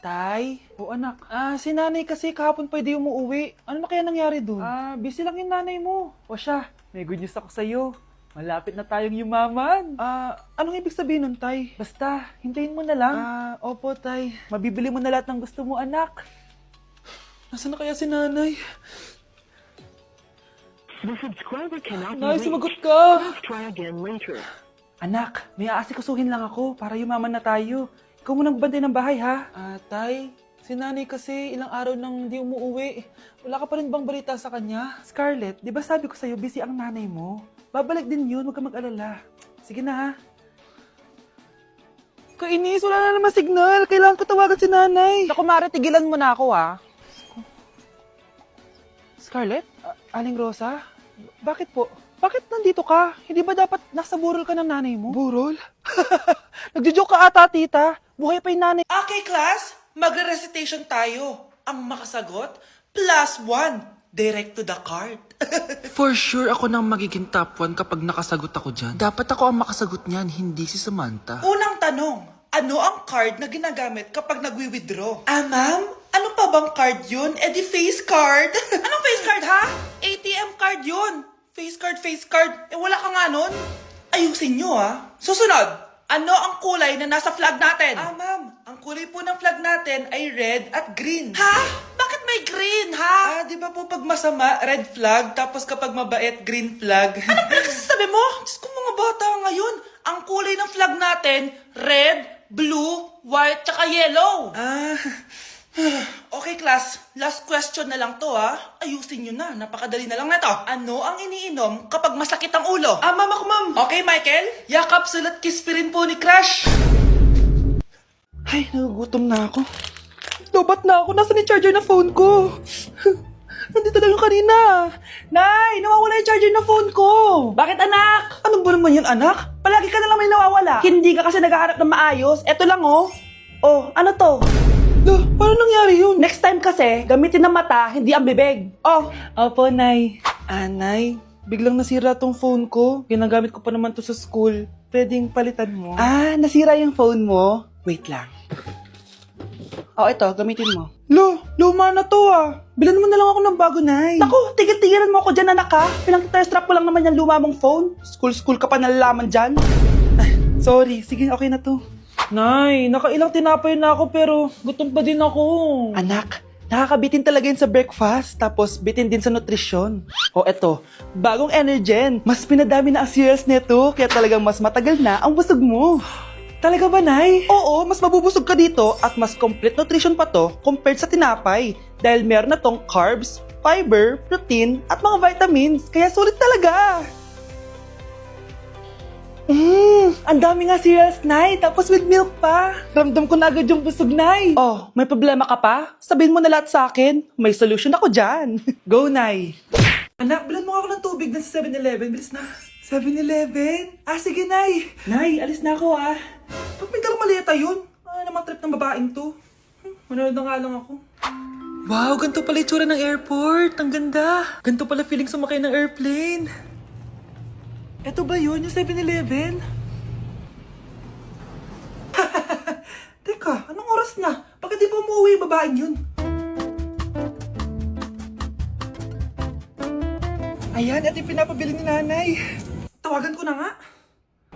Tay? O anak, si nanay kasi kahapon pwede umuwi. Ano na kaya nangyari dun? Busy lang yung nanay mo. O siya, may good news ako sa'yo. Malapit na tayong yumaman. Anong ibig sabihin nun, Tay? Basta, hintayin mo na lang. Opo, Tay. Mabibili mo na lahat ng gusto mo, anak. Nasaan na kaya si nanay? The subscriber cannot be Nay, reached. sumagot ka! Please try again later. Anak, may aasikasuhin lang ako para yumaman na tayo. Ikaw mo nang bantay ng bahay, ha? Tay, si nanay kasi ilang araw nang di umuwi. Wala ka pa rin bang balita sa kanya? Scarlett, di ba sabi ko sa'yo busy ang nanay mo? Babalik din yun, huwag ka mag-alala. Sige na, ha? Kainis, wala na naman signal. Kailangan ko tawagan si nanay. Naku, Mare, tigilan mo na ako, ha? Scarlett? Aling Rosa? Bakit po? Bakit nandito ka? Hindi ba dapat nasa burol ka ng nanay mo? Burol? Nagjo-joke ka ata, tita. Buhay pa yung nanay. Okay, class. Magre-recitation tayo. Ang makasagot, +1. Direct to the card. For sure, ako nang magiging top 1 kapag nakasagot ako dyan. Dapat ako ang makasagot niyan, hindi si Samantha. Unang tanong, ano ang card na ginagamit kapag nagwi-withdraw? Ma'am? Ano pa bang card yun? Di face card. Anong face card, ha? ATM card yun. Face card. Wala ka nga nun. Ayusin nyo, ha? Susunod, ano ang kulay na nasa flag natin? Ma'am, ang kulay po ng flag natin ay red at green. Ha? Bakit may green, ha? Di ba po pag masama, red flag, tapos kapag mabait, green flag? Anong pinagsasabi mo? Diyos ko, mga bata ngayon. Ang kulay ng flag natin, red, blue, white, tsaka yellow. Okay, class. Last question na lang to, ha? Ayusin nyo na. Napakadali na lang na to. Ano ang iniinom kapag masakit ang ulo? Ma'am ako, ma'am. Okay, Michael? Yakap, sulat, kiss pa rin po ni Crush. Ay, nagugutom na ako. Lobat na ako. Nasaan yung charger na phone ko? Nandito lang yung kanina. Nay, nawawala yung charger na phone ko. Bakit, anak? Ano ba naman yun, anak? Palagi ka na lang may nawawala. Hindi ka kasi naghahanap ng maayos. Eto lang, oh. Oh, ano to? Paano nangyari yun? Next time kasi, gamitin ng mata, hindi ang bibig. Oh, Opo, Nay. Nay, biglang nasira tong phone ko. Ginagamit ko pa naman to sa school. Pwedeng palitan mo. nasira yung phone mo? Wait lang. Oh, ito, gamitin mo. Luma na to Bilan mo na lang ako ng bago, Nay. Naku, tigil-tigilan mo ako dyan, anak, ha? Pinang-strap mo lang naman yung luma mong phone. School ka pa nalalaman dyan. Sorry, sige, okay na to. Nay, nakailang tinapay na ako pero gutom pa din ako. Anak, nakakabitin talaga yun sa breakfast, tapos bitin din sa nutrisyon. O eto, bagong Energen. Mas pinadami na ang cereals nito, kaya talagang mas matagal na ang busog mo. Talaga ba, Nay? Oo, mas mabubusog ka dito at mas complete nutrition pa to compared sa tinapay. Dahil meron na tong carbs, fiber, protein, at mga vitamins. Kaya sulit talaga. Ang dami nga cereals, Nay. Tapos with milk pa. Ramdam ko na agad yung busog, Nay. Oh, may problema ka pa? Sabihin mo na lahat sa akin. May solution ako dyan. Go, Nay. Anak, bilan mo nga ako ng tubig na sa 7-Eleven. Bilis na. 7-Eleven? Sige, Nay. Nay, alis na ako, Pag may dalang maleta yun. Naman trip ng babaeng to. Manonood na nga lang ako. Wow, ganito pala itsura ng airport. Ang ganda. Ganito pala feeling sumakay ng airplane. Ito ba yun, yung 7-Eleven? Teka, anong oras na? Bakit di pa umuwi yung babaeng yun? Ayan, ito yung pinapabili ni nanay. Tawagan ko na nga.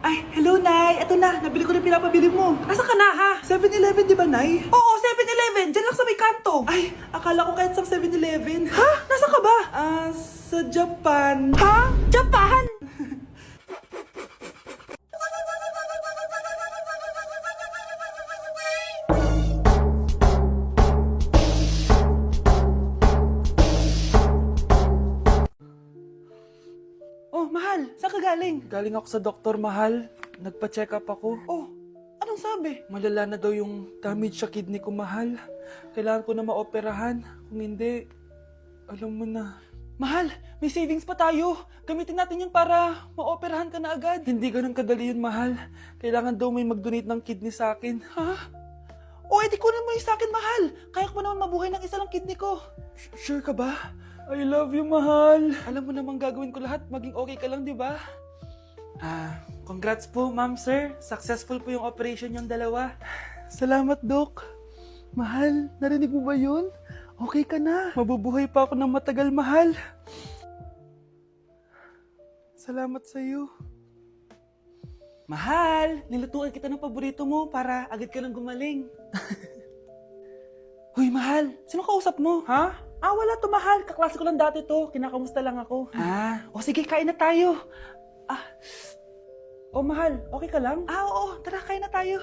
Ay, hello, Nay. Ito na, nabili ko na yung pinapabili mo. Nasaan ka na, ha? 7-Eleven, di ba, Nay? Oo, 7-Eleven. Diyan lang sa may kanto. Ay, akala ko kahit sa 7-Eleven. Ha? Nasaan ka ba? Sa Japan. Ha? Japan? Oh, mahal. Saan ka galing? Galing ako sa doktor, mahal. Nagpa-check up ako. Oh, anong sabi? Malala na daw yung damage sa kidney ko, mahal. Kailangan ko na maoperahan. Kung hindi, alam mo na. Mahal, may savings pa tayo. Gamitin natin yun para maoperahan ka na agad. Hindi ganun kadali yun, mahal. Kailangan daw may mag-donate ng kidney sa akin. Ha? O, edi kunin mo yung sa akin, mahal. Kaya ko naman mabuhay ng isa lang kidney ko. Sure ka ba? I love you, mahal. Alam mo namang gagawin ko lahat. Maging okay ka lang, di ba? Congrats po, ma'am, sir. Successful po yung operation yung dalawa. Salamat, Doc. Mahal, narinig mo ba yun? Okay ka na. Mabubuhay pa ako ng matagal, mahal. Salamat sa'yo. Mahal, nilutuan kita ng paborito mo para agad ka nang gumaling. Huy, mahal, sino kausap mo? Ha? Wala to, mahal. Kaklase ko lang dati to. Kinakamusta lang ako. Sige, kain na tayo. Mahal, okay ka lang? Oo, tara, kain na tayo.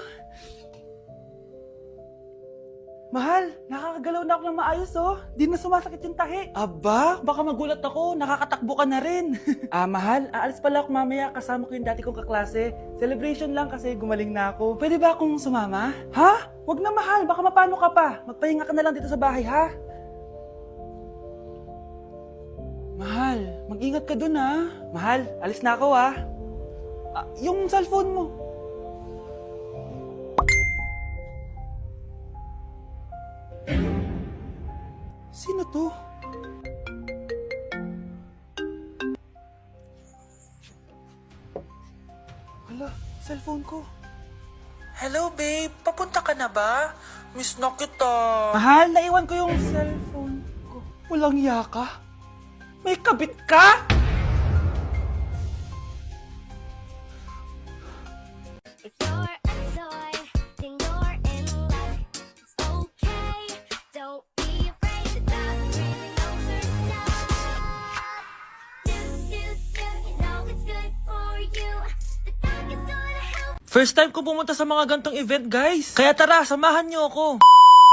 Mahal, nakakagalaw na ako ng maayos, oh. Di na sumasakit yung tahi. Aba, baka magulat ako. Nakakatakbo ka na rin. Mahal, aalis pala ako mamaya. Kasama ko yung dati kong kaklase. Celebration lang kasi gumaling na ako. Pwede ba akong sumama? Ha? Wag na, mahal. Baka mapano ka pa. Magpahinga ka na lang dito sa bahay, ha? Mahal, mag-ingat ka dun, ha? Mahal, alis na ako, ha? Yung cellphone mo. Sino to? Hala, cellphone ko. Hello babe, papunta ka na ba? Miss na kita. Mahal, naiwan ko yung cellphone ko. Walang yaka. May kabit ka? If you're a toy, then you're in luck. It's okay, don't be afraid. The dog really knows her stuff. Do, you know it's good for you. The dog is gonna help. First time ko pumunta sa mga gantong event, guys. Kaya tara, samahan niyo ako.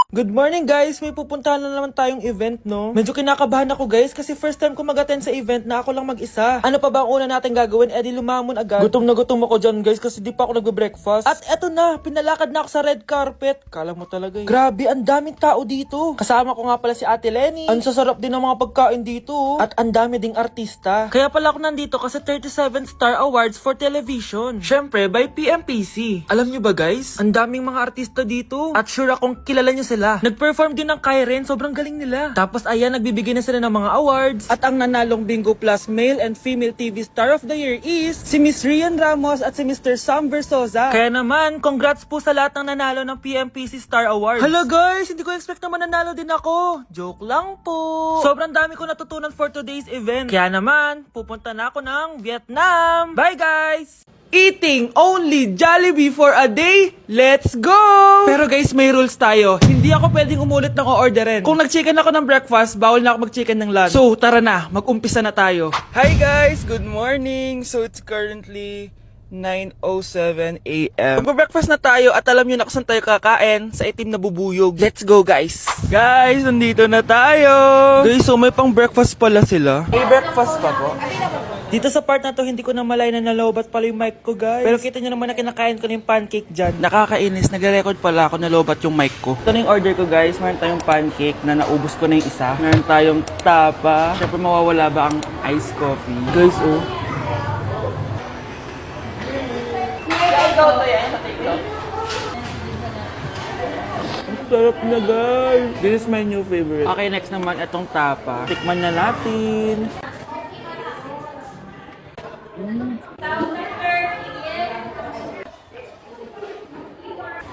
Good morning, guys. May pupuntahan na naman tayong event, no? Medyo kinakabahan ako, guys, kasi first time ko mag-attend sa event na ako lang mag-isa. Ano pa ba ang una natin gagawin? Di lumamon agad. Gutom na gutom ako dyan, guys, kasi di pa ako nagbe-breakfast. At eto na, pinalakad na ako sa red carpet. Kala mo talaga eh. Grabe, ang daming tao dito. Kasama ko nga pala si Ate Lenny. Ang sasarap din ng mga pagkain dito. At ang dami ding artista. Kaya pala ako nandito kasi 37 Star Awards for Television. Syempre, by PMPC. Alam nyo ba, guys? Ang daming mga artista dito. At sure akong kilala nyo sila. Nag-perform din ng Kairen, sobrang galing nila. Tapos ayan, nagbibigay na sila ng mga awards. At ang nanalong Bingo Plus Male and Female TV Star of the Year is si Miss Rian Ramos at si Mr. Sam Versosa. Kaya naman, congrats po sa lahat ng nanalo ng PMPC Star Awards. Hello guys, hindi ko expect na mananalo din ako. Joke lang po. Sobrang dami ko natutunan for today's event. Kaya naman, pupunta na ako ng Vietnam. Bye guys! Eating only Jollibee for a day? Let's go! Pero guys, may rules tayo. Hindi ako pwedeng umulit ng o-orderin. Kung nag-chicken ako ng breakfast, bawal na ako mag-chicken ng lunch. So, tara na, mag-umpisa na tayo. Hi guys! Good morning! So, it's currently 9:07 a.m. Mag-breakfast na tayo at alam nyo na kung saan tayo kakain sa itim na bubuyog. Let's go guys! Guys, nandito na tayo! Guys, so may pang breakfast pala sila. May breakfast pa po? Dito sa part na to, hindi ko na malay na nalobat pala yung mic ko, guys. Pero kita nyo naman na kinakain ko na yung pancake dyan. Nakakainis, nagre-record pala ako nalobat yung mic ko. Ito na yung order ko, guys. Meron tayong pancake na naubos ko na yung isa. Meron tayong tapa. Siyempre, mawawala ba ang iced coffee? Guys, oh. Ang sarap na, guys. This is my new favorite. Okay, next naman, itong tapa. Tikman na natin.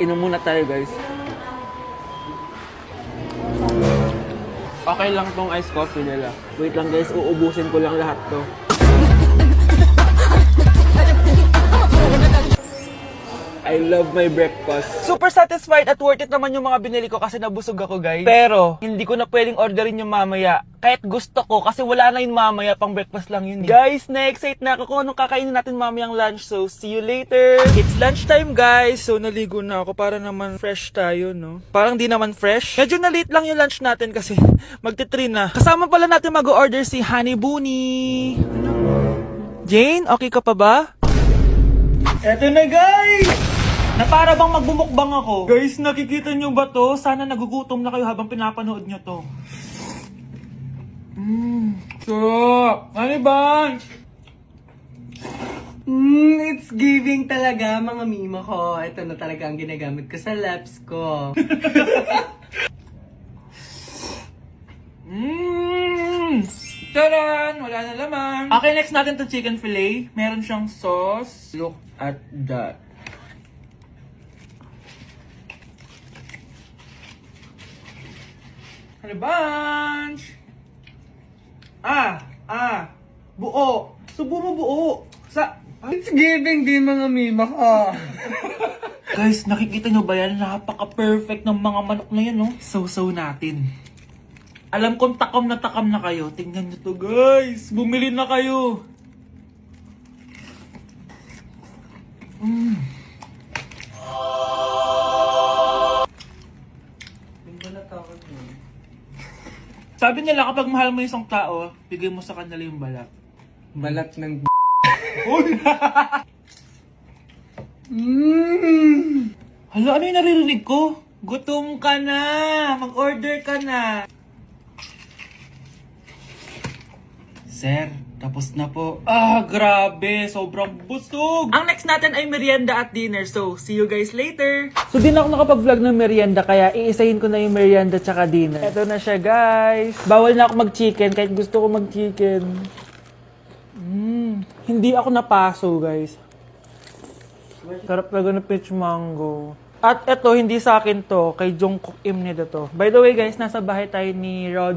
Inom muna tayo, guys. Okay lang tong iced coffee nila. Wait lang, guys. Uubusin ko lang lahat to. I love my breakfast. Super satisfied at worth it naman yung mga binili ko kasi nabusog ako, guys. Pero, hindi ko na pwedeng orderin yung mamaya. Kahit gusto ko kasi wala na yung mamaya, pang breakfast lang yun. Guys, na-excite na ako kung anong kakainin natin mamayang lunch. So, see you later. It's lunchtime, guys. So, naligo na ako para naman fresh tayo, no? Parang di naman fresh. Medyo na-late lang yung lunch natin kasi magti-3 na. Kasama pala natin mag-order si Honey Bunny. Jane, okay ka pa ba? Eto na, guys! Na para bang magbumukbang ako. Guys, nakikita nyo ba to? Sana nagugutom na kayo habang pinapanood nyo to. Sarap! Ano ba? It's giving talaga, mga mima ko. Ito na talaga ang ginagamit ko sa laps ko. Taran! Wala na laman. Okay, next natin to chicken fillet. Meron siyang sauce. Look at that. Honey bunch! Buo. Subo mo buo. It's giving din mga mima ko. Guys, nakikita nyo ba yan? Napaka-perfect ng mga manok na yan, no? So natin. Alam kong takam na kayo. Tingnan nyo to, guys. Bumili na kayo. Sabi nila kapag mahal mo yung isang tao, bigay mo sa kanila yung balat. Balat ng Hala, ano yung naririnig ko? Gutom ka na! Mag-order ka na! Sir, tapos na po. Grabe! Sobrang busog! Ang next natin ay merienda at dinner. So, see you guys later. So, di na ako nakapag-vlog ng merienda, kaya iisahin ko na yung merienda tsaka dinner. Ito na siya, guys. Bawal na ako mag-chicken, kahit gusto ko mag-chicken. Hindi ako napaso, guys. Sarap talaga ng peach mango. At eto, hindi sa akin to. Kay Jungkook Im nito to. By the way, guys, nasa bahay tayo ni Rodo.